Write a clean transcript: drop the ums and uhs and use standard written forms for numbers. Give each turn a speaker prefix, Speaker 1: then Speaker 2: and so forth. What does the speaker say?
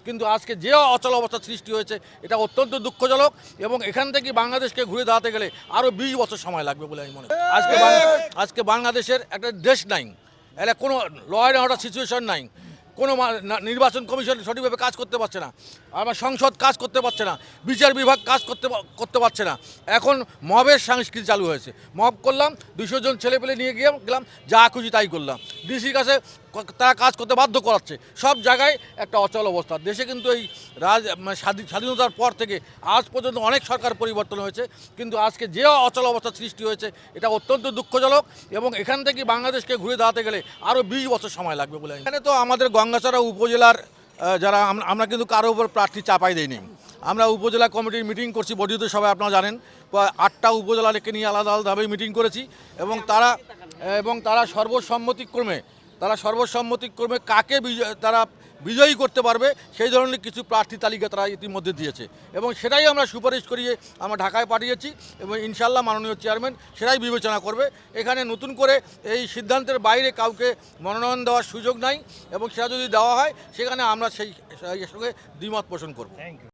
Speaker 1: কিন্তু আজকে যে অচল অবস্থা সৃষ্টি হয়েছে এটা অত্যন্ত দুঃখজনক এবং এখান থেকে বাংলাদেশকে ঘুরে দাঁড়াতে গেলে আরও 20 বছর সময় লাগবে বলে আমি মনে করি। আজকে বাংলাদেশের একটা দেশ নাই, এটা কোনো ল অ্যান্ড অর্ডার সিচুয়েশন নাই, কোনো নির্বাচন কমিশন সঠিকভাবে কাজ করতে পারছে না, আবার সংসদ কাজ করতে পারছে না, বিচার বিভাগ কাজ করতে পারছে না। এখন মবের সংস্কৃতি চালু হয়েছে, মব করলাম, 200 জন ছেলেপেলে নিয়ে গেলাম, যা খুশি তাই করলাম, ডিসির কাছে তারা কাজ করতে বাধ্য করাচ্ছে। সব জায়গায় একটা অচল অবস্থা দেশে। কিন্তু এই স্বাধীনতার পর থেকে আজ পর্যন্ত অনেক সরকার পরিবর্তন হয়েছে, কিন্তু আজকে যে অচল অবস্থা সৃষ্টি হয়েছে এটা অত্যন্ত দুঃখজনক এবং এখান থেকে বাংলাদেশকে ঘুরে দাঁড়াতে গেলে আরও 20 বছর সময় লাগবে বলে। এখানে তো আমাদের গঙ্গাচড়া উপজেলার যারা আমরা কিন্তু কারো উপর প্রার্থী চাপাই দিইনি। আমরা উপজেলা কমিটির মিটিং করছি, বর্ধিত সভায় আপনারা জানেন, 8টা উপজেলাকে নিয়ে আলাদা আলাদাভাবে মিটিং করেছি এবং তারা সর্বসম্মতিক্রমে কাকে তারা বিজয়ী করতে পারবে সেই ধরনের কিছু প্রার্থী তালিকা তারা ইতিমধ্যে দিয়েছে এবং সেটাই আমরা সুপারিশ করিয়ে আমরা ঢাকায় পাঠিয়েছি এবং ইনশাল্লাহ মাননীয় চেয়ারম্যান সেটাই বিবেচনা করবে। এখানে নতুন করে এই সিদ্ধান্তের বাইরে কাউকে মনোনয়ন দেওয়ার সুযোগ নাই এবং সেটা যদি দেওয়া হয় সেখানে আমরা সেই সঙ্গে দ্বিমত পোষণ করব।